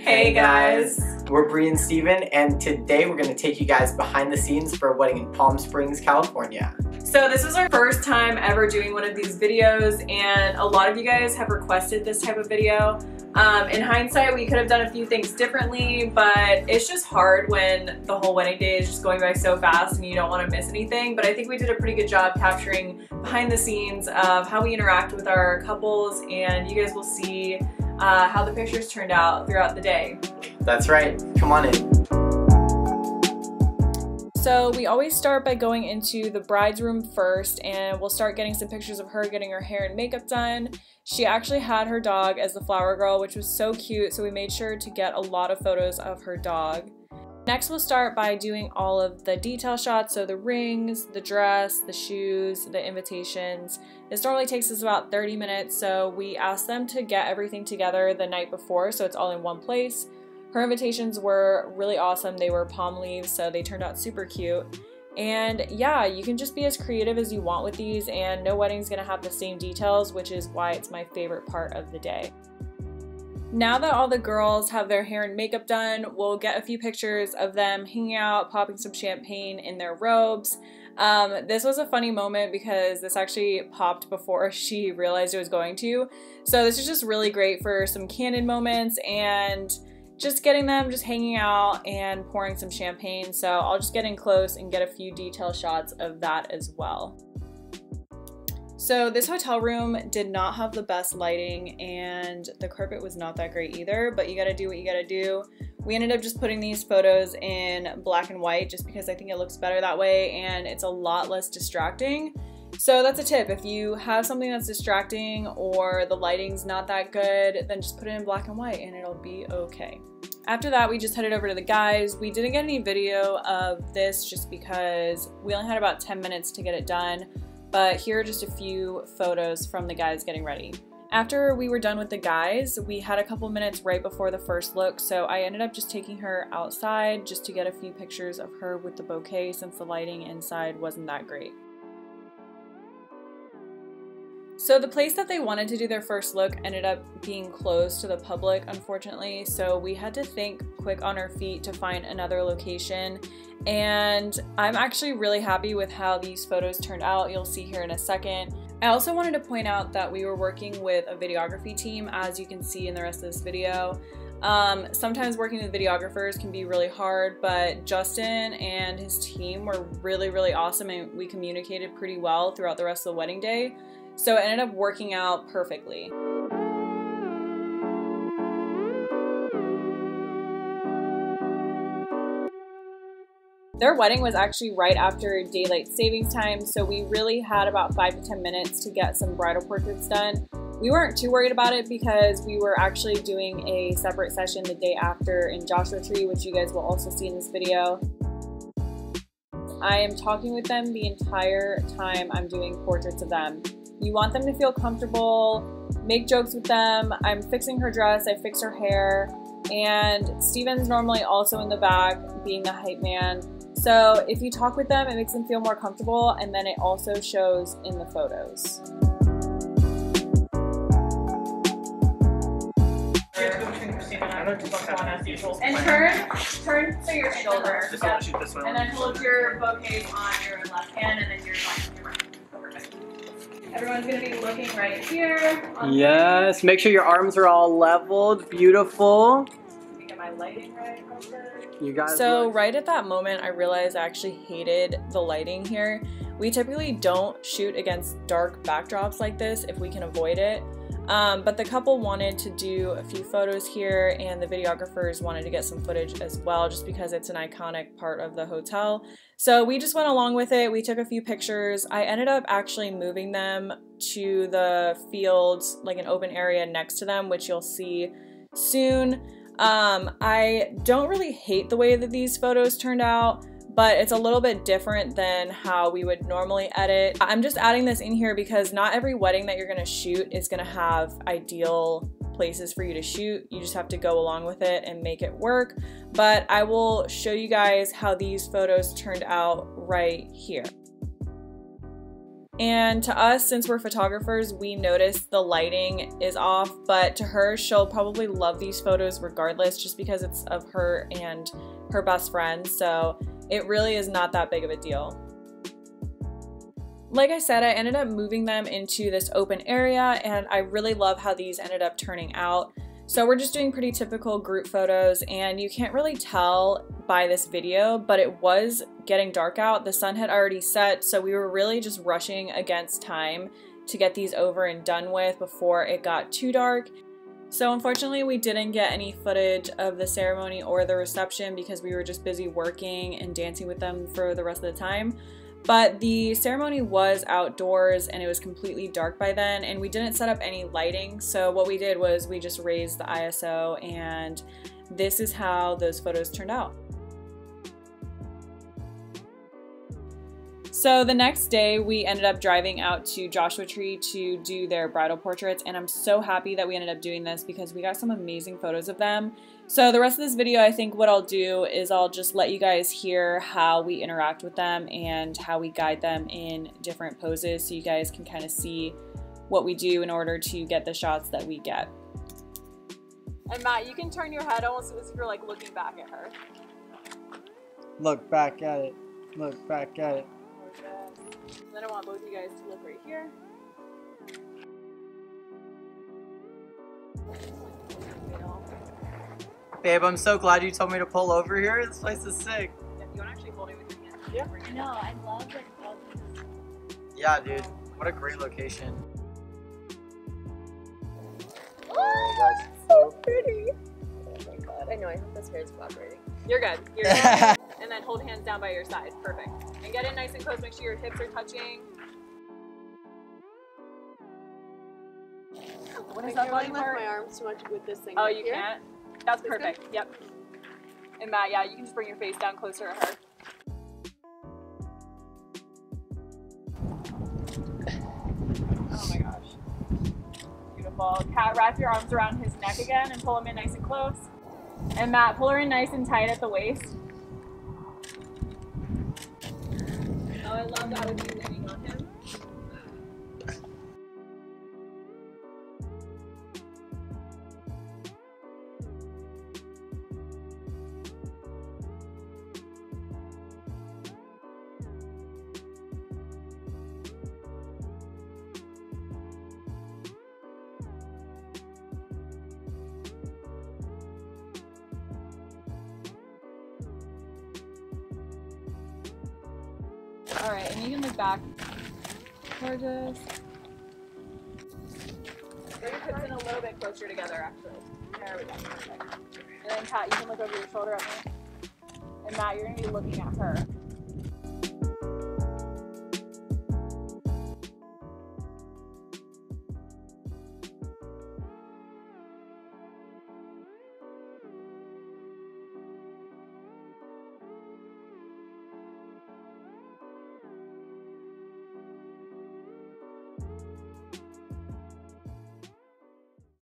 Hey guys! We're Bree and Steven, and today we're going to take you guys behind the scenes for a wedding in Palm Springs, California. So this is our first time ever doing one of these videos, and a lot of you guys have requested this type of video. In hindsight, we could have done a few things differently, but it's just hard when the whole wedding day is just going by so fast and you don't want to miss anything. But I think we did a pretty good job capturing behind the scenes of how we interact with our couples, and you guys will see how the pictures turned out throughout the day. That's right. Come on in. So we always start by going into the bride's room first, and we'll start getting some pictures of her getting her hair and makeup done. She actually had her dog as the flower girl, which was so cute, so we made sure to get a lot of photos of her dog. Next, we'll start by doing all of the detail shots, so the rings, the dress, the shoes, the invitations. This normally takes us about 30 minutes, so we asked them to get everything together the night before so it's all in one place. Her invitations were really awesome. They were palm leaves, so they turned out super cute. And yeah, you can just be as creative as you want with these, and no wedding's gonna have the same details, which is why it's my favorite part of the day. Now that all the girls have their hair and makeup done, we'll get a few pictures of them hanging out, popping some champagne in their robes. This was a funny moment because this actually popped before she realized it was going to. So this is just really great for some candid moments and just getting them just hanging out and pouring some champagne. So I'll just get in close and get a few detail shots of that as well. So this hotel room did not have the best lighting, and the carpet was not that great either, but you gotta do what you gotta do. We ended up just putting these photos in black and white just because I think it looks better that way and it's a lot less distracting. So that's a tip. If you have something that's distracting or the lighting's not that good, then just put it in black and white and it'll be okay. After that, we just headed over to the guys. We didn't get any video of this just because we only had about 10 minutes to get it done. But here are just a few photos from the guys getting ready. After we were done with the guys, we had a couple minutes right before the first look, so I ended up just taking her outside just to get a few pictures of her with the bouquet since the lighting inside wasn't that great. So the place that they wanted to do their first look ended up being closed to the public, unfortunately, so we had to think quick on our feet to find another location. And I'm actually really happy with how these photos turned out. You'll see here in a second. I also wanted to point out that we were working with a videography team, as you can see in the rest of this video. Sometimes working with videographers can be really hard, but Justin and his team were really awesome, and we communicated pretty well throughout the rest of the wedding day. So it ended up working out perfectly. Their wedding was actually right after daylight savings time, so we really had about 5 to 10 minutes to get some bridal portraits done. We weren't too worried about it because we were actually doing a separate session the day after in Joshua Tree, which you guys will also see in this video. I am talking with them the entire time I'm doing portraits of them. You want them to feel comfortable, make jokes with them. I'm fixing her dress, I fix her hair, and Steven's normally also in the back being the hype man. So if you talk with them, it makes them feel more comfortable, and then it also shows in the photos. And turn to your shoulder. And then hold your bouquets on your left hand and then your right on your right. Everyone's gonna be looking right here. Yes, make sure your arms are all leveled. Beautiful. Get my lighting right. You guys. So right at that moment, I realized I actually hated the lighting here. We typically don't shoot against dark backdrops like this if we can avoid it. But the couple wanted to do a few photos here, and the videographers wanted to get some footage as well just because it's an iconic part of the hotel. So we just went along with it. We took a few pictures. I ended up actually moving them to the fields, like an open area next to them, which you'll see soon. I don't really hate the way that these photos turned out, but it's a little bit different than how we would normally edit. I'm just adding this in here because not every wedding that you're gonna shoot is gonna have ideal places for you to shoot. You just have to go along with it and make it work. But I will show you guys how these photos turned out right here. And to us, since we're photographers, we notice the lighting is off, but to her, she'll probably love these photos regardless, just because it's of her and her best friend, so it really is not that big of a deal. Like I said, I ended up moving them into this open area, and I really love how these ended up turning out. So we're just doing pretty typical group photos, and you can't really tell by this video, but it was getting dark out. The sun had already set, so we were really just rushing against time to get these over and done with before it got too dark. So unfortunately, we didn't get any footage of the ceremony or the reception because we were just busy working and dancing with them for the rest of the time. But the ceremony was outdoors and it was completely dark by then, and we didn't set up any lighting. So what we did was we just raised the ISO, and this is how those photos turned out. So the next day we ended up driving out to Joshua Tree to do their bridal portraits, and I'm so happy that we ended up doing this because we got some amazing photos of them. So the rest of this video, I think what I'll do is I'll just let you guys hear how we interact with them and how we guide them in different poses, so you guys can kind of see what we do in order to get the shots that we get. And Matt, you can turn your head almost as if you're like looking back at her. Look back at it. Look back at it. And then I want both of you guys to look right here. Babe, I'm so glad you told me to pull over here. This place is sick. Yeah, you want to actually hold it with your hand? Yeah. No, I love it. Yeah, dude. What a great location. Oh, that's so pretty. Oh my god. I know, I hope this hair is cooperating. You're good. You're good. And then hold hands down by your side. Perfect. And get in nice and close. Make sure your hips are touching. What is that body part? My arms too much with this thing. Oh, right you here. can't? That's perfect. Yep. And Matt, yeah, you can just bring your face down closer to her. Oh my gosh. Beautiful. Kat, wrap your arms around his neck again and pull him in nice and close. And Matt, pull her in nice and tight at the waist. Oh, I love that with you leaning on him. Alright, and you can look back. Gorgeous. Bring your hips in a little bit closer together, actually. There we go. Perfect. And then Kat, you can look over your shoulder at me. And Matt, you're going to be looking at her.